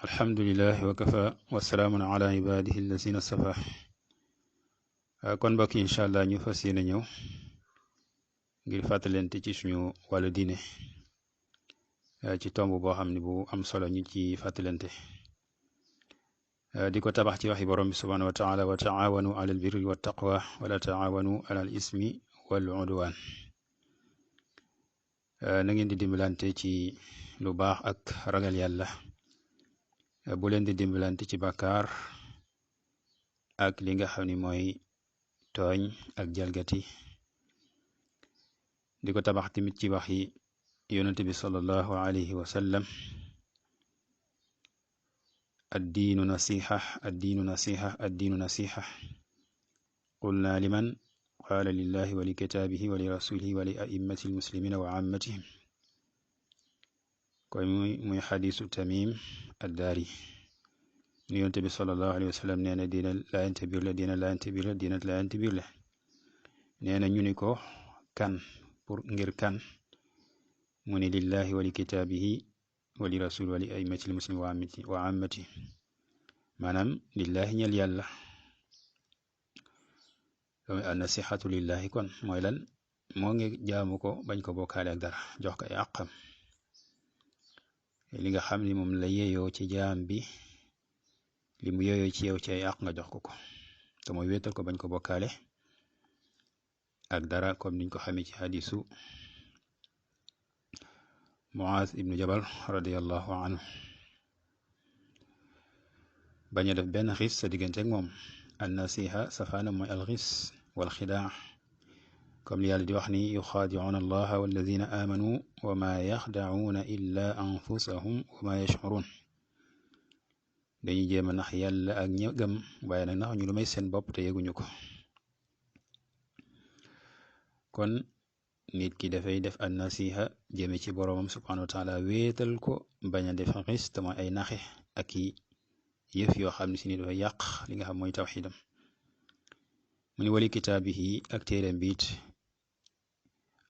alhamdulilah wa kafa wa salaamun ala ibadihi allazina stafa kon mbokk yi incha allah ñu fas yéene ñëw ngir fàttalente ci suñu wàllu diine ci tomb boo xam ne bu am solo ñu ci fàttalente di ko tabax ci waxi borom bi subhanahu wa taala wa taawanu ala al birri wa taqwa wala taawanu ala al ismi wal udwan na ngeen di dimbalante ci lu baax ak ragal yàlla bu leen di dimbalante ci bàkkaar ak li nga xam ni mooy tooñ ak jalgati di ko tabax tamit ci waxi yonent bi sallallahu alayhi wa sallam addiinu nasiha addiinu nasiha addiinu nasiha qulna liman qaala lillahi wa li kitaabihi wa li rasulihi wa li a'immati almuslimina wa ammatihim koy muy xadiisu tamim addaari ni yonent bi sallallahu alayhi wa sallam nee na diina laayante biir la diina laayante biir la diina laayante biir la nee na ñu ni ko kan pour ngir kan mu ni lillahi wa li kitaabihi wa li rasul wa li a'immati almuslimin wa ammati maanaam lillahi ñel yàlla loolu an nasihatu lillahi kon mooy lan moo ngi jaamu ko bañ ko bokkaale ak dara jox ko ay àqam li nga xam ni moom la yeeyoo ci jaam bi li mu yeeyoo ci yow ci ay àq nga jox ko te mooy wéetal ko bañ ko bokkaale ak dara comme niñ ko xamee ci hadisu Muaz ibnu Jabal radiyallahu anhu bañ a def benn xis sa diggante ak moom an nasiha safaana mooy alxis wal xidaa comme li yàlla di wax ni yuxaadicuuna allaha walladina aamanu wa ma yaxdacuuna illa anfusahum wa ma yashcuruun dañuy jéem a nax yàlla ak ña gëm waaye nag nax ñu lu may seen bopp te yëguñu ko kon nit ki dafay def an nasiha jëme ci boroomam subhanahu wa taala wéetal ko bañ a def xis te mooy ay naxe ak i yëf yoo xam ne si ni dafa yàq li nga xam mooy tawxiidam mu ni wali kitaabihi ak téereem biit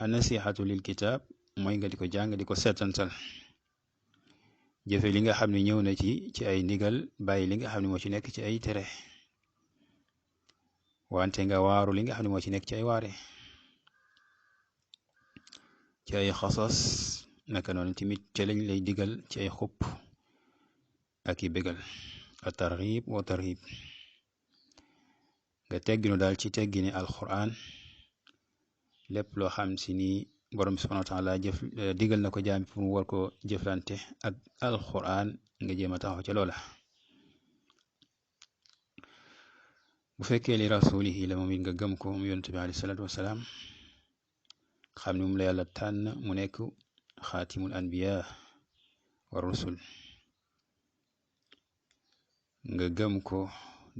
an nasihatu lil kitaab mooy nga di ko jàng di ko seetantal jëfe li nga xam ne ñëw na ci ay ndigal bàyyi li nga xam ne moo ci nekk ci ay tere wante nga waaru li nga xam ne moo ci nekk ci ay waare ci ay xasas naka noonu tamit ci lañ lay digal ci ay xupp ak i bégal a targhib wa tarhib nga tegginu daal ci teggini alquran lépp loo xam si ni borom bi subhanahu wa taala digal na ko jaam pour mu war ko jëflante ak alquran nga jéem a taxaw ca loola bu fekkee li rasulihi la moom it nga gëm ko mu yonent bi alayhi salaatu wasalaam xam ni moom la yàlla tànn mu nekk xaatimul anbiya wa rusul nga gëm ko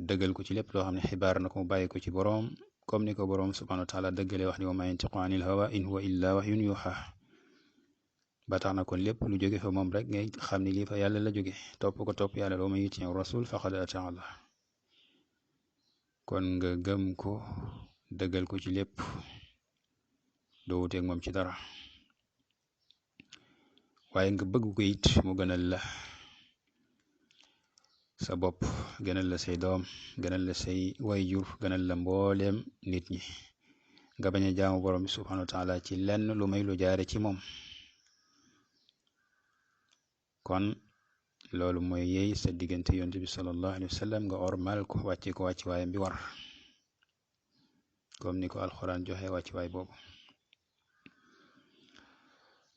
dëggal ko ci lépp loo xam ne xibaar na ko mu bàyyi ko ci boroom comme ni ko boroom subhanahu wa taala dëggale wax ni wa ma yantiqu anil hawa in huwa illa wahyun yuha ba tax na kon lépp lu jóge fa moom rek ngay xam ni lii fa yàlla la jóge topp ko topp yàlla wa man yuti rasul faqad ata Allah kon nga gëm ko dëggal ko ci lépp doo wuteeg moom ci dara waaye nga bëgg ko it mu gënal la sa bopp gënal la say doom gënal la say wayjur gënal la mbooleem nit ñi nga bañ a jaamu borom bi subhanahu wa taala ci lenn lu may lu jaare ci moom kon loolu mooy yey sa diggante yonent bi sallallahu alayhi wa sallam nga ormal ko wàcce ko wàcc waayam bi war comme ni ko alxuraan joxe wàcc waay boobu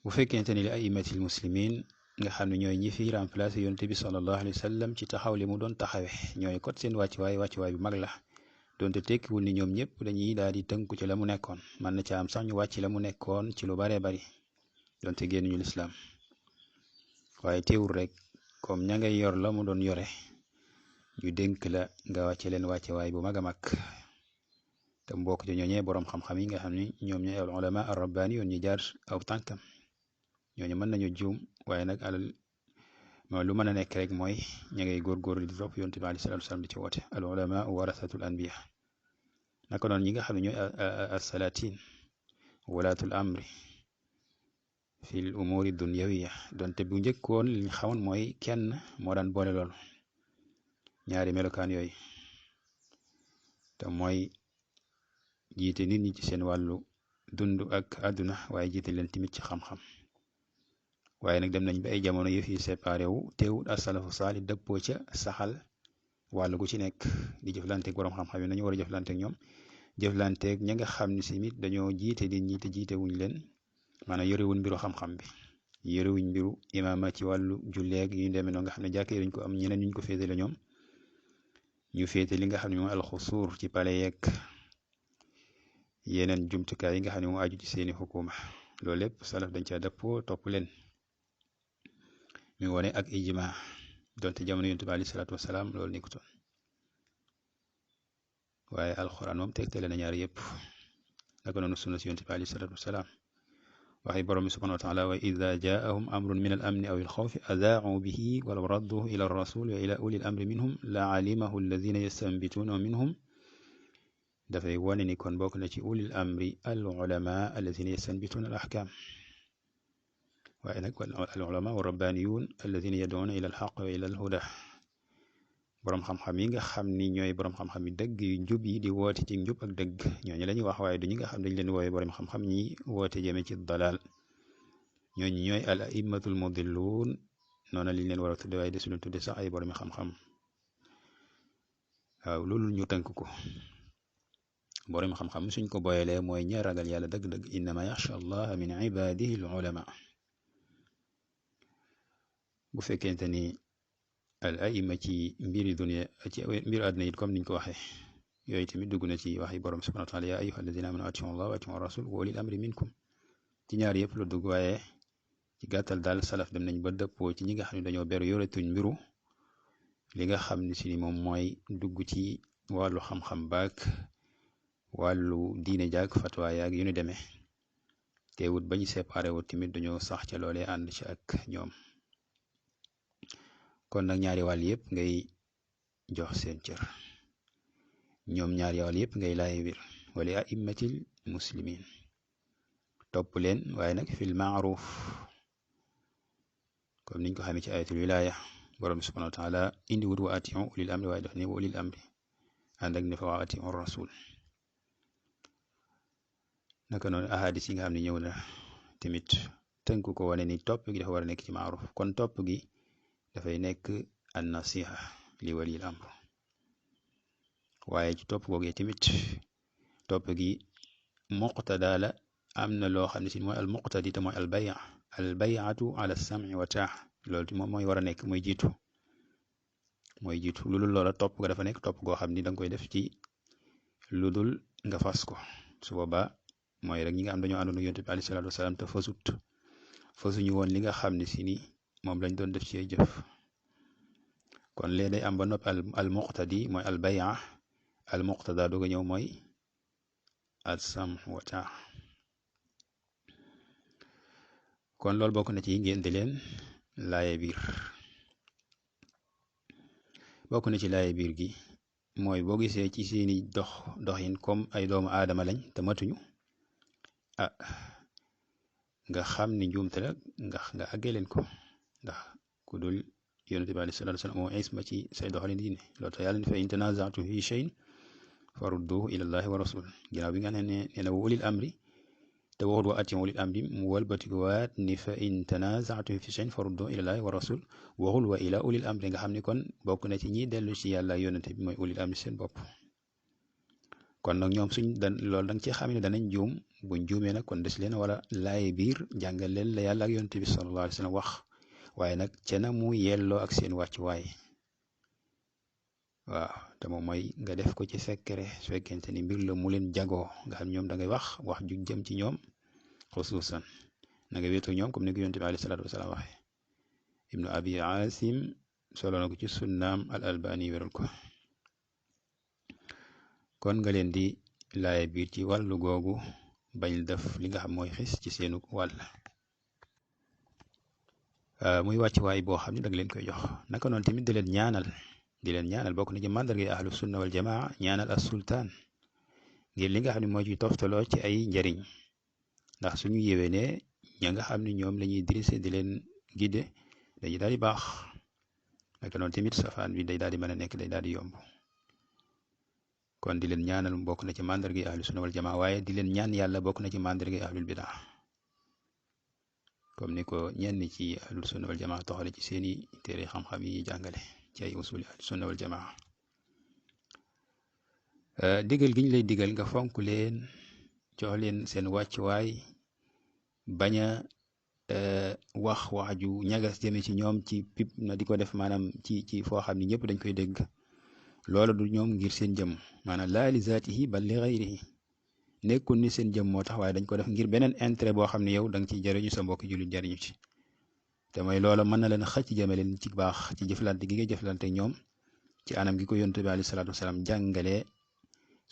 bu fekkente ni li aimatil muslimin nga xam ne ñooy ñi fi remplacé yonent bi sallallahu alayhi wa sallam ci taxaw li mu doon taxawe ñooy kot seen wàccuwaay bu mag la doonte tekkiwul ni ñoom ñëpp dañuy daal di tënku ci la mu nekkoon mën na ca am sax ñu wàcc la mu nekkoon ci lu baree bari doonte génnuñu lislaam waaye teewul rek comme ña ngay yor la mu doon yore ñu dénk la nga wàcce leen wàccuwaay bu mag a mag te mbokk ci ñooñee boroom xam-xam yi nga xam ni ñoom ñooy al ulama ar rabbani yoon ñu jaar aw tànkam ñooñu mën nañu juum waaye nag mooy lu mën a nekk rek mooy ña ngay góorgóorlu di topp yonent bi alayhi salaatu wasalaam di ci woote al ulama warasatul anbiya naka noonu ñi nga xam ne ñooy as-salatin walaatul amri fil umuri dunyawiya donte bu njëkkoon li ñu xamoon mooy kenn moo daan boole loolu ñaari melokaan yooyu te mooy jiite nit ñi ci seen wàllu dund ak àdduna waaye jiite leen tamit ci xam-xam waaye nag dem nañ ba ay jamono yëf yi séparé wu teewul asalafu saali dëppoo ca saxal wàllu gu ci nekk di jëflanteeg borom xam-xam yi nañu war a jëflanteeg ñoom jëflanteeg ña nga xam ne si nit dañoo jiite nit ñi te jiite wuñ leen maanaam yorewuñ mbiru xam-xam bi yorewuñ mbiru imaama ci wàllu julleeg yu demee noonu nga xam ne jàkkee dañ ko am ñeneen ñu ko féetale ñoom ñu féete li nga xam ne moom alxusuur ci pale yeeg yeneen jumtukaay yi nga xam ne moo aju ci seeni xukuma loolu lépp salaf dañ caa dëppoo topp leen mi wone ak ijma donte jamono yonent bi alayhi salaatu wasalaam loolu nekkutoon waaye alxuraan moom tegtale na ñaar yëpp naka noonu sunna si yonent bi alayhi salaatu wasalaam waxi borom bi subhanahu wa taala wa ida jaahum amrun min al amni aw il xawfi adaau bihi walaw radduhu ila rasul wa ila uli l amri minhum la alimahu alladina yastanbituuna minhum dafay wane ni kon bokk na ci ulil amri al ulama alladina yastanbituuna al ahkam waaye nag al ulama wa rabbaniyun alladina yaduuna ila al xaq wa ila al huda borom xam-xam yi nga xam ni ñooy borom xam-xam yi dëgg yu njub yi di woote ci njub ak dëgg ñooñu la ñuy wax waaye du ñi nga xam dañ leen wooye borom xam-xam ñi woote jëme ci dalal ñooñu ñooy al aimmatul mudilluun noonu liñ leen war a tudde waaye desuñu tudde sax ay borom xam-xam waaw loolu ñu tënk ko borom xam-xam suñ ko boyalee mooy ña ragal yàlla dëgg-dëgg innama yaxsha allah min ibadihi al ulama bu fekkente ni al aima ci mbiri dunia ci mbiru àdduna it comme niñ ko waxee yooyu tamit dugg na ci waxi borom subhanahu wa taala ya ayyuha alladina amanu atiu allah wa atiu rasul wa ulil amri minkum ci ñaar yëpp la dugg waaye ci gàttal daal salaf dem nañ ba dëppoo ci ñi nga xam ne dañoo beru yoretuñ mbiru li nga xam ne si ni moom mooy dugg ci wàllu xam-xam baak wàllu diine jaag fatwa yaag yu ñu demee teewut bañ séparé wut tamit dañoo sax ca loolee ànd ci ak ñoom kon nag ñaari wàll yëpp ngay jox seen cër ñoom ñaari wàll yëpp ngay laaye bir wali aimmatil muslimin topp leen waaye nag fil maaruf comme niñ ko xamee ci ayatul wilaya borom bi subhanahu wa taala indi wut wa atiu ulil amri waaye daf ne wa ulil amri ànd ak ne fa wa atiu rasul naka noonu ahadis yi nga xam ne ñëw na tamit tënk ko wane ni topp gi dafa war a nekk ci maaruf kon topp gi dafay nekk an nasiha li walil amr waaye ci topp googee tamit topp gi muqtada la am na loo xam ne si mooy al muqtadi te mooy al bayatu ala sam'i wa taa loolu moom mooy war a nekk mooy jiitu lu dul loola topp ga dafa nekk topp goo xam ni da nga koy def ci lu dul nga fas ko su boobaa mooy rek ñi nga xam dañoo àndoon ak yonent bi alayhi salaatu wasalaam te fasuñu woon li nga xam ne si ni moom lañ doon def ci ay jëf kon lee day am ba noppi al muqtadi mooy al bay'a al muqtada doog a ñëw mooy al sam wa taa kon loolu bokk na ci ngeen di leen laaye biir bokk na ci laaye biir gi mooy boo gisee ci seeni doxin comme ay doomu aadama lañ te matuñu nga xam ni njuumte la nga àggee leen ko ndax ku dul yonent bi alayhi salaatu wa salaam moo isma ci say doxalin diine loolu tax yàlla ne fa in tanaza'tum fi shay'in farudduhu ila allahi wa rasul ginnaaw bi nga ne nee na wa ulil amri te waxut wa atiu ulil amri mu walbatikuwaat ni fa in tanaza'tum fi shay'in farudduhu ila allahi wa rasul waxul wa ila ulil amri nga xam ni kon bokk na ci ñi dellu ci yàlla yonent bi mooy ulil amri seen bopp kon nag ñoom loolu da nga ci xam ne danañ juum buñ juumee nag kon des leen wala laaye biir jàngal leen la yàlla ak yonent bi sallallahu alayhi wa sallam wax waaye nag ca na mu yelloo ak seen wàccuwaay waaw te moom mooy nga def ko ci secret su fekkente ni mbir la mu leen jagoo nga xam ñoom da ngay wax ju jëm ci ñoom xusuusan na nga wéetoo ñoom comme ni ko yonent bi alayhi salaatu wasalaam waxee ibnu abi asim solo na ko ci sunnaam al albani wéral ko kon nga leen di laaye biir ci wàllu googu bañ def li nga xam mooy xis ci seenu wàll muy wàccuwaay boo xam ne danga leen koy jox naka noonu tamit di leen ñaanal bokk na ci màndarga ahlu sunna wal jamaa ñaanal as sultaan ngir li nga xam ne moo ci toftaloo ci ay njariñ ndax suñu yéwénee ña nga xam ne ñoom la ñuy dirigé di leen guider dañuy daal di baax naka noonu tamit safaan bi day daal di mën a nekk day daal di yomb kon di leen ñaanal bokk na ci mandarga ahlu sunna wal jamaa waaye di leen ñaan yàlla bokk na ci mandarga ahlul bidaa comme ni ko ñenn ci ahlul sunna wal jamaa toxale ci seeni téere xam-xam yi jàngale ci ay usuli ahlus sunna wal jamaa digal gi ñu lay digal nga fonk leen jox leen seen wàccuwaay bañ a wax wax ju ñagas jëme ci ñoom ci pip na di ko def maanaam ci foo xam ni ñëpp dañ koy dégg loolu du ñoom ngir seen jëm maanaam laa li zaatihi bal li gayrihi nekkul ni seen jëm moo tax waaye dañ ko def ngir beneen intérêt boo xam ne yow da nga ciy jëriñu sa mbokk jullit jëriñu ci te mooy loola mën na leen xëcc jëme leen ci baax ci jëflante gi nga jëflante ñoom ci anam gi ko yonent bi alayhi salaatu wasalaam jàngalee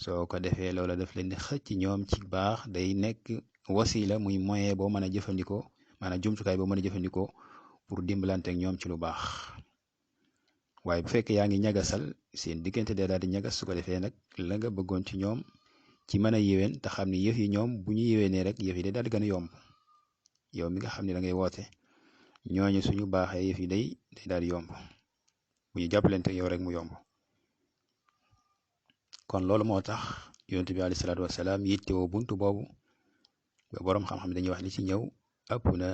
soo ko defee loola daf leen di xëcc ñoom ci baax day nekk wasila muy moyen boo mën a jëfandikoo maanaam jumtukaay boo mën a jëfandikoo pour dimbalante ak ñoom ci lu baax waaye bu fekkee yaa ngi ñagasal seen diggante day daal di ñagas su ko defee nag la nga bëggoon ci ñoom ci mën a yéwén te xam ni yëf yi ñoom bu ñu yéwénee rek yëf yi day daal di gën a yomb yow mi nga xam ne da ngay woote ñooñu suñu baaxee yëf yi day daal di yomb bu ñu jàppalante yow rek mu yomb kon loolu moo tax yonent bi alayhi salaatu wasalaam yittewoo buntu boobu ba borom xam-xam dañuy wax li ci ñëw ëpp na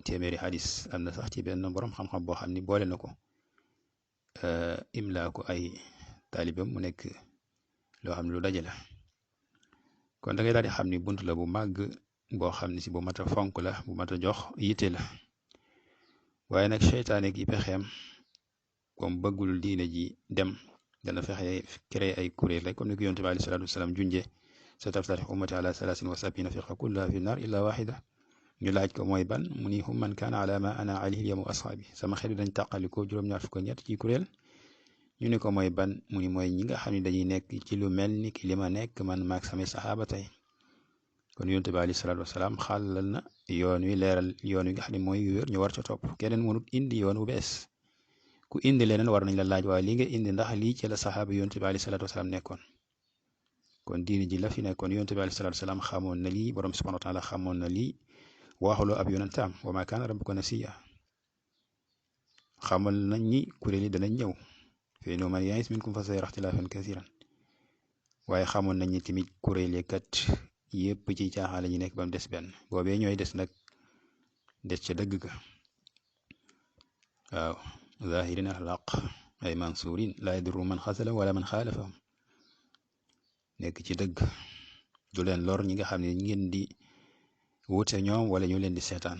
téeméeri hadis am na sax ci benn borom xam-xam boo xam ni boole na ko imlaa ko ay taalibam mu nekk loo xam ne lu daje la kon da ngay daal di xam ni bunt la bu màgg boo xam ne si bu mat a fonk la bu mat a jox yitte la waaye nag seytaane gi pexeem comme bëggul diine ji dem dana fexe créer ay kuréel rek comme ni ko yonent bi alayhi salaatu wasalaam junje sa taftarix ummati ala salaasin wa sabina firqa kullaha fi naar illa waxida ñu laaj ko mooy ban mu ni hum man kaana ala ma ana alayhi al-yawma wa ashaabi sama xel dañ tàqalikoo juróom-ñaar fukk ñett ci kuréel ñu ne ko mooy ban mu ni mooy ñi nga xam ne dañuy nekk ci lu mel ni ki li ma nekk man maag samay saxaaba tey kon yonent bi alayhi salaatu wasalaam xàllal na yoon wi leeral yoon wi nga xam ne mooy wér ñu war ca topp keneen mënut indi yoon wu bees ku indi leneen war nañ la laaj waaye li nga indi ndax lii ci la saxaaba yonent bi alayhi salaatu wasalaam nekkoon kon diini ji la fi nekkoon yonent bi alayhi salaatu wasalaam xamoon na lii borom subhaanahu wa taala xamoon na lii waxuloo ab yonentam wa maa kaana rabbuka nasiya xamal nañ ñi kuréel yi danañ ñëw fa innahu man ya'ish minkum fa sayara ixtilaafan kasiiran waaye xamoon nañ ñi tamit kuréel yi kat yëpp ci caaxaan la ñu nekk ba mu des benn boobee ñooy des nag des ca dëgg ga waaw zahirin alal haqq ay mansuurin laa yadurru man xasala wala man xaalafahum nekk ci dëgg du leen lor ñi nga xam ne ngeen di wute ñoom wala ñu leen di seetaan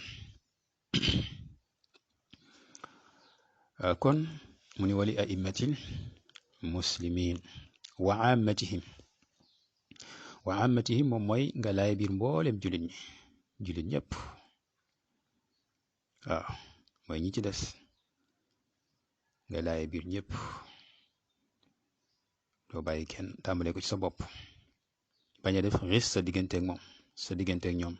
kon mu ni wali aimmatil muslimin wa ammatihim moom mooy nga laay biir mboolem jullit ñëpp waaw mooy ñi ci des nga laay biir ñëpp doo bàyyi kenn tàmbale ko ci sa bopp bañ a def xis sa digganteeg ñoom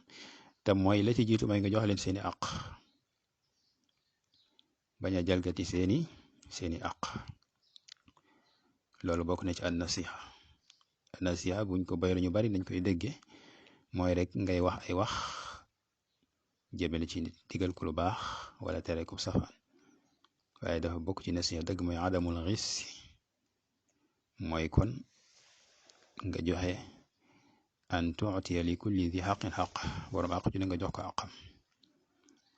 te mooy la ci jiitu mooy nga jox leen seeni àq bañ a jalgati seeni àq loolu bokk na ci an nasiha buñ ko bay ñu bari dañ koy dégge mooy rek ngay wax ay wax jëmale ci nit digal ko lu baax wala tere ko safaan waaye dafa bokk ci nasiha dëgg mooy adamul xis mooy kon nga joxe an tuutiya li kulli di xaqin xaq borom àq ju ne nga jox ko àqam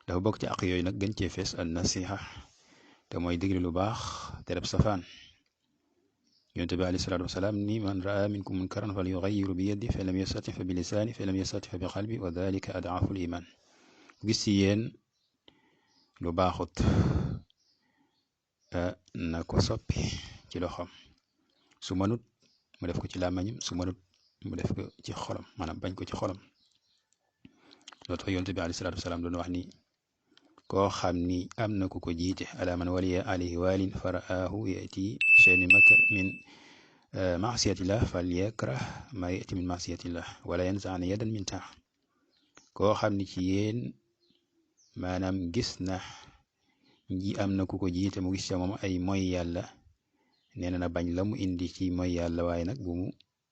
dafa bokk ci àq yooyu nag gën cee fees an nasiha te mooy digle lu baax tereb safaan yonent bi alayhi salaatu wasalaam ni man raa minkum munkaran fal yughayyiru bi yadihi fa lam yastati fa bi lisaani fa lam yastati fa bi qalbi wa dalika ad'afu l iman gis ci yéen lu baaxut na ko soppi ci loxoom su mënut mu def ko ci làmmañam su mënut mu def ko ci xolam maanaam bañ ko ci xolam loolu tax yonent bi alayhi salaatu wasalaam doon wax ni koo xam ni am na ku ko jiite ala man waliya alayhi walin faraahu yati shay'un min masiyatillah falyakrah ma yati min masiyatillah wala yanza'anna yadan min taa koo xam ni ci yéen maanaam gis na am na ku ko jiite mu gis ca moom ay moy yàlla nee na bañ la mu indi ci moy yàlla waaye nag bu mu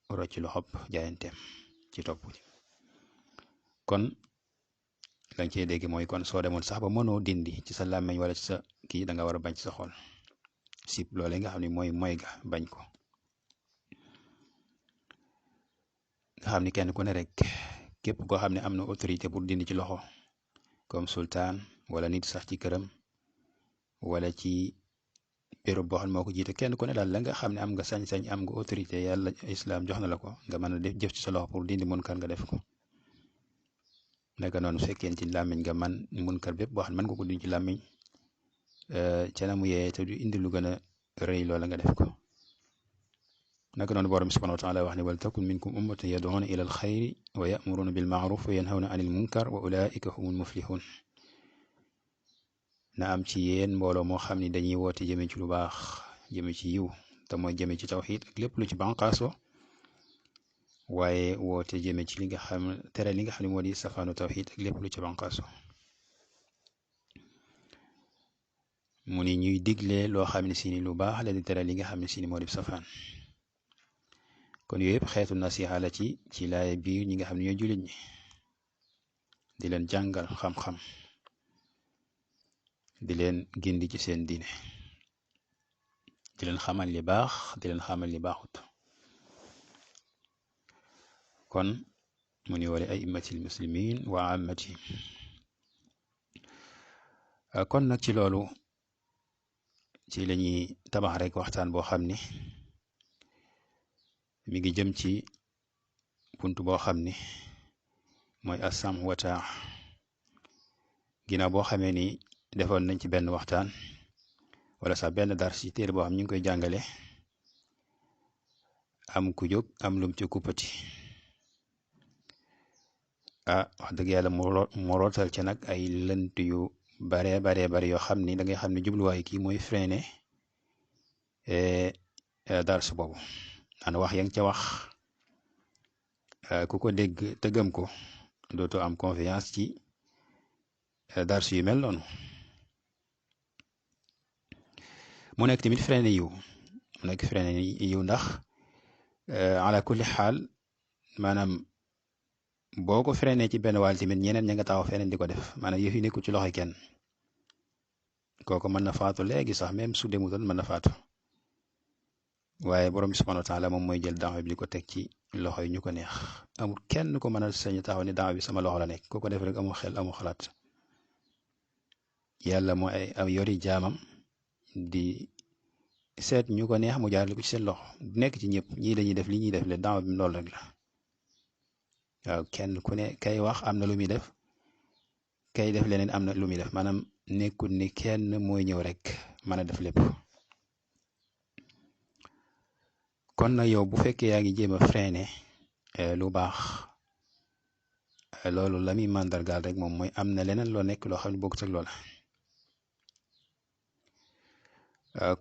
rocc loxob jaayanteem ci topp kon lañ cey dégg mooy kon soo demoon sax ba mënoo dindi ci sa làmmiñ wala ci sa kii da nga war a bañ ci sa xol sib loolee nga xam ne mooy ga bañ ko nga xam ni kenn ku ne rek képp koo xam ne am na autorité pour dindi ci loxo comme sultaan wala nit sax ci këram wala ci béréb boo xam ne moo ko jiite kenn ku ne daal la nga xam ne am nga sañ-sañ am nga autorité yàlla islam jox na la ko nga mën a def jëf ci sa loxo pour dindi munkar nga def ko naka noonu fekkee ci làmmiñ nga man munkar bépp boo xam ne mën nga ko dindi ci làmmiñ ca na mu yee te du indi lu gën a rëy loola nga def ko naka noonu borom subhanahu wa taala wax ne wal takun minkum ummatun yad'una ila al xayri wa ya'muruna bil ma'ruf wa yanhawna anil munkar wa ulaika humul muflihun na am ci yéen mbooloo moo xam ne dañuy woote jëme ci lu baax jëme ci yiw te mooy jëme ci tawxiid ak lépp lu ci banqaaso waaye woote jëme ci li nga xam tere li nga xam ne moo di safaanu tawxiid ak lépp lu ci banqaaso mu ni ñuy digle loo xam ne si ni lu baax la di tere li nga xam ne si ni moo di safaan kon yooyu yëpp xeetu nasiha la ci laay biir ñi nga xam ne ñooy jullit ñi di leen jàngal xam-xam di leen gindi ci seen diine di leen xamal li baax di leen xamal li baaxut kon mu ni wali aimatil muslimin wa amati kon nag ci loolu ci lañuy tabax rek waxtaan boo xam ni mi ngi jëm ci bunt boo xam ni mooy assam wa taa ginnaaw boo xamee ni defoon nañ ci benn waxtaan wala sax benn dars ci téere boo xam ñu ngi koy jàngale am ku jóg am lum ci kuppati wax dëgg yàlla mu rootal ci nag ay lënt yu baree bari yoo xam ni da ngay xam ne jubluwaay kii mooy freiné dars boobu an wax yang ca wax ku ko dégg te gëm ko dootoo am confiance ci dars yu mel noonu mu nekk tamit freiné yiw mu nekk freiné yiw ndax ala kulli xaal maanaam boo ko freiné ci benn wàll tamit ñeneen ña nga taxaw feneen di ko def maanaam yëf yi nekkul ci loxoy kenn kooku mën na faatu léegi sax même su demutoon mën na faatu waaye borom bi subhanahu wa taala moom mooy jël daawa bi di ko teg ci loxo yi ñu ko neex amul kenn ko mën a sañ taxaw ni daawa bi sama loxo la nekk ku ko def rek amul xel amul xalaat yàlla moo ay yori jaamam di seet ñu ko neex mu jaarale ko ci seen loxo nekk ci ñëpp ñii dañuy def li ñuy def le daawa bi loolu rek la waaw kenn ku ne kay wax am na lu muy def kay def leneen am na lu muy def maanaam nekkul ni kenn mooy ñëw rek mën a def lépp kon nag yow bu fekkee yaa ngi jéem a freiné lu baax loolu la muy màndargaal rek moom mooy am na leneen loo nekk loo xam ne bokkut ak loola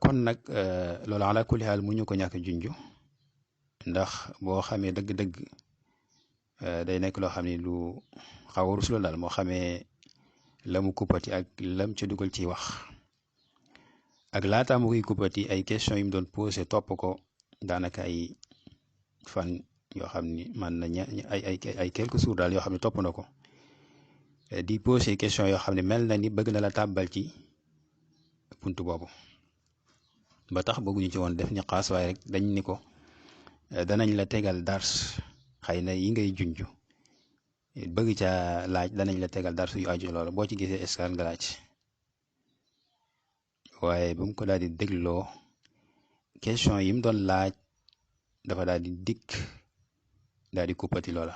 kon nag loolu ala kulli xaal mu ñu ko ñàkk junju ndax boo xamee dëgg-dëgg day nekk loo xam ne lu xaw a rus la daal moo xamee la mu kuppati ak lam ca dugal ci wax ak laataa mu koy kuppati ay question yu mu doon posé topp ko daanaka ay fan yoo xam ni man na ay quelques jours daal yoo xam ne topp na ko di posé question yoo xam ne mel na ni bëgg na la tàbbal ci buntu boobu ba tax bëgguñu ci woon def ni xaas waaye rek dañ ni ko danañ la tegal dars xëy na yi ngay junj bëgg ca laaj danañ la tegal dars yu aju loolu boo ci gisee escale nga laaj waaye ba mu ko daal di dégloo question yi mu doon laaj dafa daal di dikk daal di kuppati loola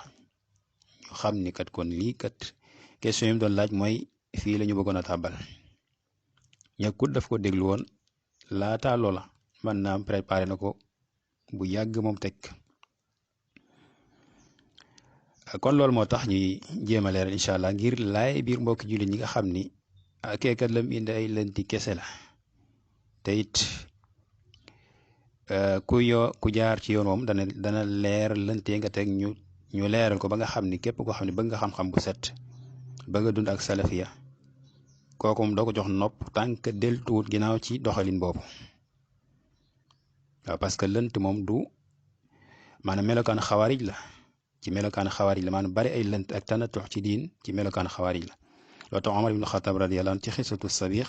ñu xam ni kat kon lii kat question yi mu doon laaj mooy fii la ñu bëggoon a tàbbal ñàkkut daf ko déglu woon laataa loola man naam préparé na ko bu yàgg moom teg kon loolu moo tax ñuy jéem a leeral incha allah ngir laay biir mbokki jullit ñi nga xam ni keekat lam indi ay lënti kese la te it ku jaar ci yoon moom dana leer lëntee nga teg ñu leeral ko ba nga xam ni képp koo xam ne bëgg nga xam-xam bu set bëgg nga dund ak salafiya kooku moom doo ko jox nopp tànk deltuwut ginnaaw ci doxalin boobu waaw parce que lënt moom du maanaam melokaan xawaarij la ci melokaan xawaarij la maanaam bari ay lënt ak tanatux ci diin ci melokaan xawaarij la loo tax Omar ibn Khattab radiyallahu anhu ci xisatu Sabiix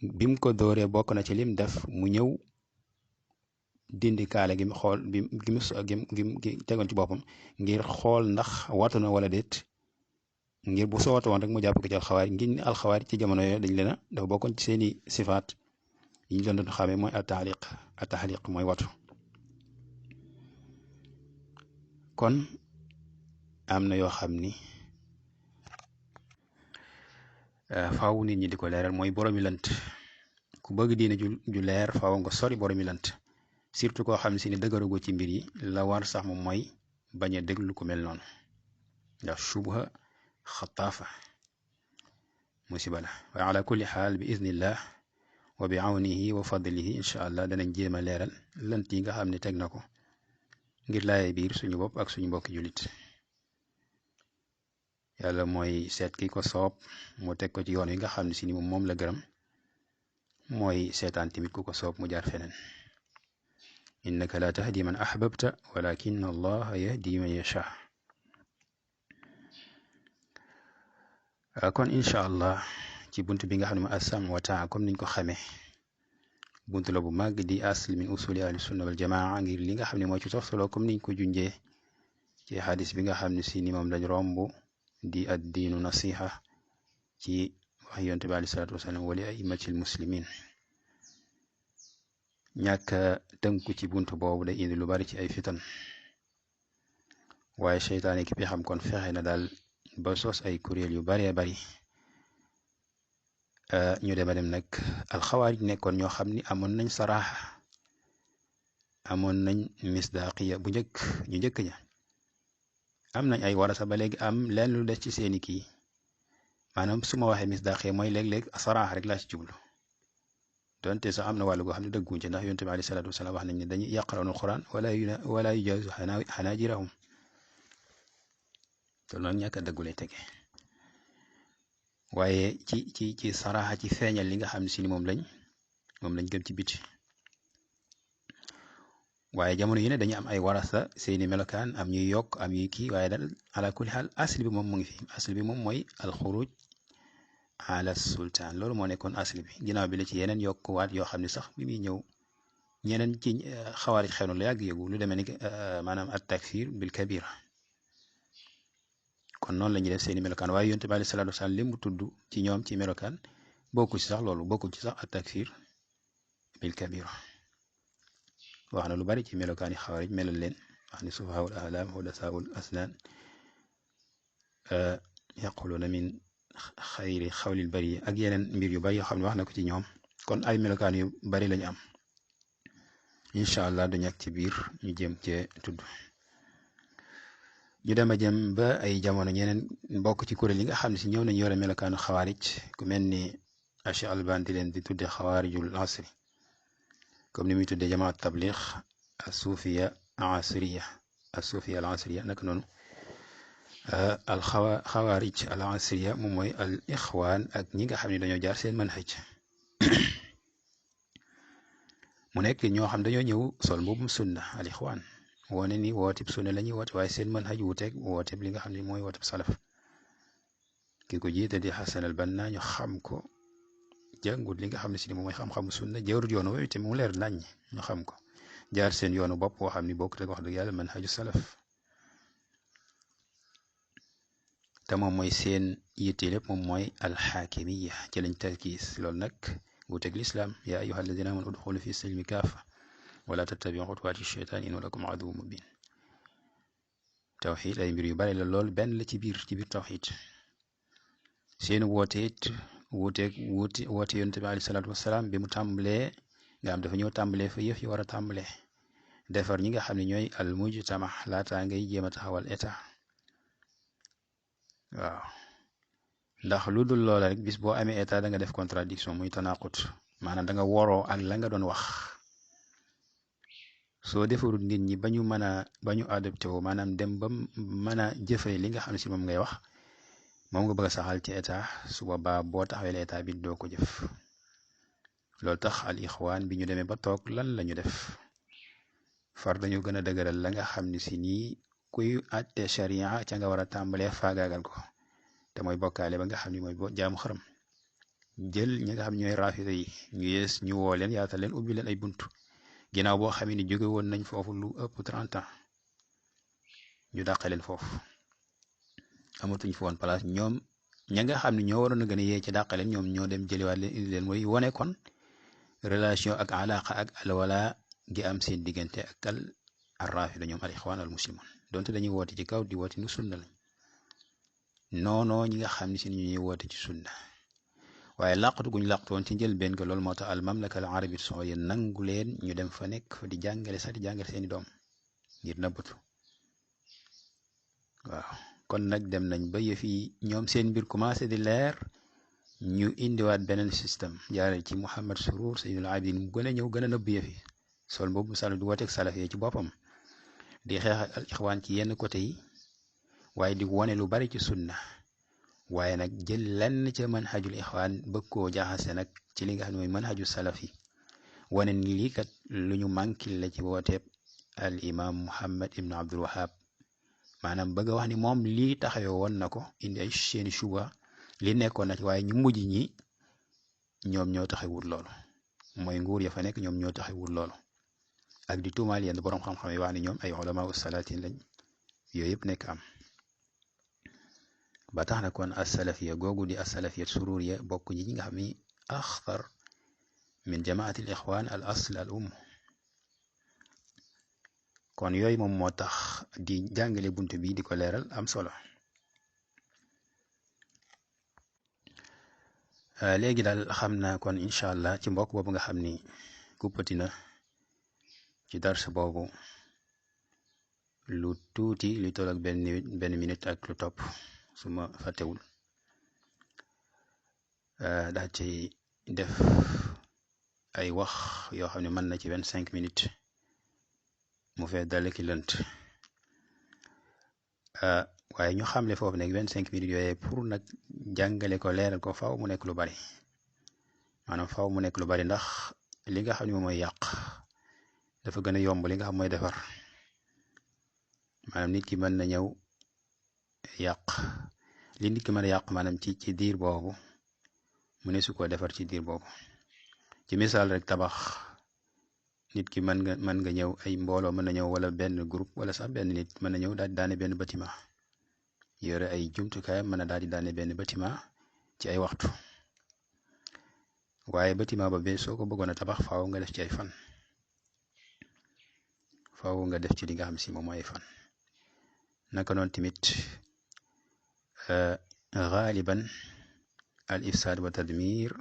bim ko dóoree bokk na ci lim def mu ñëw dindi kaale gi mu xool gi tegoon ci boppam ngir xool ndax watu na wala déet ngir bu soo watu woon rek mu jàpp ko ci alxawaari ngir ni alxawaari ci jamono yooyu dañ leen a dafa bokkoon ci seeni sifaat yi ñu doon xamee mooy at-taxliq mooy watu. kon am na yoo xam ni faaw nit ñi di ko leeral mooy boromi lant ku bëgg diine ju leer faaw nga sori boromi lant surtout koo xam ne si ni dëgëragu ci mbir yi la war sax moom mooy bañ a déglu ku mel noonu ndax shubha xataafa musiba la waaye ala kulli xaal bi iznillah wa bi awnihi wa fadlihi incha allah danañ jéem a leeral lant yi nga xam ne teg na ko ngir laaye biir suñu bopp ak suñu mbokki jullit yàlla mooy seet ki ko soob mu teg ko ci yoon wi nga xam ne si ni moom la gërëm mooy seetaan tamit ku ko soob mu jaar feneen innaka la tahdi man ahbabta walakin allah yahdi man yasha kon incha allah ci bunt bi nga xam ne ma assam wa taa comme niñ ko xamee bunt la bu màgg di asl min usuli ahli sunna wal jamaa ngir li nga xam ne moo ci toftaloo comme niñ ko junjee ci xadis bi nga xam ne si ni moom lañ romb di ad diinu nasiha ci wax yonte bi aleyhi salaatu wasalaam wali aimatil muslimin ñàkk tënku ci bunt boobu day indi lu bari ci ay fitan waaye seytaane ki xam kon fexe na daal ba sos ay kuréel yu baree bari ñu dema dem nag alxawaarij nekkoon ñoo xam ni amoon nañ saraaxa amoon nañ misdaaqiya bu njëkk ñu njëkk ña am nañ ay warasa ba léegi am leen lu des ci seeni kii maanaam su ma waxee misdaaqiya mooy léeg-léeg saraaxa rek laa ci jublu donte sax am na wàllu goo xam ne dëgguñ ci ndax yonent bi alayhi salaatu wasalaam wax nañ ne dañuy yaqrauna alquran wala yujaawizu xanaajirahum te loolu ñàkk a dëggu lay tege waaye ci saraaxa ci feeñal li nga xam ne si ni moom lañ gëm ci biti waaye jamono yi ne dañu am ay warasa seeni melokaan am ñuy yokk am ñuy kii waaye daal ala kulli xaal asli bi moom mu ngi fi asli bi moom mooy alxuruj ala sultaan loolu moo nekkoon asli bi ginnaaw bi la ci yeneen yokkuwaat yoo xam ne sax bi muy ñëw ñeneen ci xawaarij xew na lu yàgg yëgu lu demee ni maanaam at takfir bil kabira kon noonu la ñuy def seeni melokaan waaye yonent bi alayhi salaatu wasalaam li mu tudd ci ñoom ci melokaan bokkul ci sax loolu bokkul ci sax at takfir bil kabira wax na lu bari ci melokaan yi xawaarij melal leen wax ni sufahaul ahlam hudasaul asnaan yaquluna min xayri xawlil bari ak yeneen mbir yu bari yoo xam ne wax na ko ci ñoom kon ay melokaan yu bari lañu am incha allah du ñàkk ci biir ñu jëm cee tudd ñu dem a jëm ba ay jamono ñeneen bokk ci kuréel yi nga xam ne si ñëw nañu yore melokaanu xawaarij ku mel ni Cheikh Albani di leen di tudde xawaarijul asri comme ni muy tuddee jamaat tablix asuufiya al asriya naka noonu al xawaarij al asriya moom mooy al ixwaan ak ñi nga xam ne dañoo jaar seen manhaj mu nekk ñoo xam dañoo ñëw sol mbubum sunna al ixwaan wone ni wooteb sunna la ñuy woote waaye seen manhaj wuuteeg wooteb li nga xam ne mooy wooteb salaf ki ko jiite di Xasan al Banna ñu xam ko jàngut li nga xam ne si ni moom mooy xam-xamu sunna jawrut yoonu woowu te mu leer nañ ñu xam ko jaar seen yoonu bopp boo xam ni bokk rek wax dëgg yàlla manhaju salaf te moom mooy seen yitte lépp moom mooy alxaakimiya ci lañ tarkiis loolu nag wuuteeg lislaam yaa ayyuha alladina amanu udxulu fi silmi kaafa wala tattabiu xutuwaati cheytaan innahu lakum aduwwun mubin tawxid ay mbir yu bari la lool benn la ci biir tawxid seen woote it woote yonent bi alayhi salaatu wasalaam bi mu tàmbalee nga xam dafa ñëw tàmbalee fa yëf yi war a tàmbalee defar ñi nga xam ne ñooy al mujtama laataa ngay jéem a taxawal état waaw ndax lu dul loola rek bis boo amee état da nga def contradiction muy tanaqut maanaam da nga woroo ak la nga doon wax soo defarul nit ñi ba ñu adopté wu maanaam dem ba mën a jëfee li nga xam ne si moom ngay wax moom nga bëgg a saxal ci état su boobaa boo taxawee état bi doo ko jëf loolu tax al ixwaan bi ñu demee ba toog lan la ñu def far dañu gën a dëgëral la nga xam ne si nii kuy àtte sharia ca nga war a tàmbalee faagaagal ko te mooy bokkaale ba nga xam ne mooy jaamu xaram jël ñi nga xam ñooy raafida yi ñu woo leen yaatal leen ubbi leen ay buntu ginnaaw boo xam ne jóge woon nañ foofu lu ëpp 30 ans ñu dàqe leen foofu amatuñ fa woon place ñoom ña nga xam ne ñoo waroon a gën a yee ci dàqe leen ñoom ñoo dem jëliwaat leen indi leen mooy wane kon relation ak alaqa ak alwala gi am seen diggante ak al raafida ñoom al ixwaan al muslimun donte dañuy woote ci kaw di woote nu sunna lañ noonoo ñi nga xam ne si ñuy woote ci sunna waaye làqatu guñ làqatu woon ci njëlbeen ko loolu moo tax al mamlaka al arabiyya saoudiya nangu leen ñu dem fa nekk fa di jàngale sax di jàngale seeni doom ngir nëbbatu waaw kon nag dem nañ ba yëf yi ñoom seen mbir commencé di leer ñu indiwaat beneen système jaaree ci Mouhamed Surur Sayyidul Abidin mu gën a ñëw gën a nëbb yëf yi sol boobu misaal di wooteeg salaf yi ci boppam di xeex ak al ixwaan ci yenn côté yi waaye di wone lu bari ci sunna waaye nag jël lenn ca manhajul ixwaan bëgg koo jaxase nag ci li nga xam ne mooy manhaju salaf yi wane ni lii kat lu ñu manqué la ci wooteeb al imam Muhammad ibn Abdul Wahab maanaam bëgg a wax ni moom lii taxawee woon na ko indi ay seeni suba li nekkoon na ci waaye ñu mujj ñi ñoom ñoo taxawul loolu mooy nguur ya fa nekk ñoom ñoo taxawul loolu ak di tuumaal yenn borom xam-xam yi wax ni ñoom ay ulama usalatin lañ yooyu yëpp nekk am ba tax na kon asalafiya googu di asalafiya sururiya bokk ñi nga xam ni axtar min jamaati al ixwaan al asl al kon yooyu moom moo tax di jàngale bunt bi di ko leeral am solo léegi daal xam naa kon incha allah ci mbokk boobu nga xam ni kuppati na ci dars boobu lu tuuti lu toll ak benn minute ak lu topp su ma fàttewul daa ci def ay wax yoo xam ne mën na ci 25 minutes mu fee dale ki lënt waaye ñu xamle foofu nag 25 minutes yooyu pour nag jàngale ko leeral ko faw mu nekk lu bari maanaam faw mu nekk lu bari ndax li nga xam ne moom mooy yàq dafa gën a yomb li nga xam mooy defar maanaam nit ki mën na ñëw yàq li nit ki mën a yàq maanaam ci diir boobu mu ne su ko defar ci diir boobu ci misaal rek tabax nit ki mën nga ñëw ay mbooloo mën na ñëw wala benn groupe wala sax benn nit mën na ñëw daal di daane benn bâtiment yore ay jumtukaayam mën a daal di daane benn bâtiment ci ay waxtu waaye bâtiment ba bee soo ko bëggoon a tabax faaw nga def ci ay fan faaw nga def ci li nga xam si moom mooy ay fan naka noonu tamit gaaliban al ifsaad wa tadmir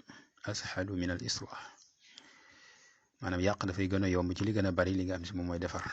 ashalu min al islah maanaam yàq dafay gën a yomb ci li gën a bari li nga xam si moom mooy defar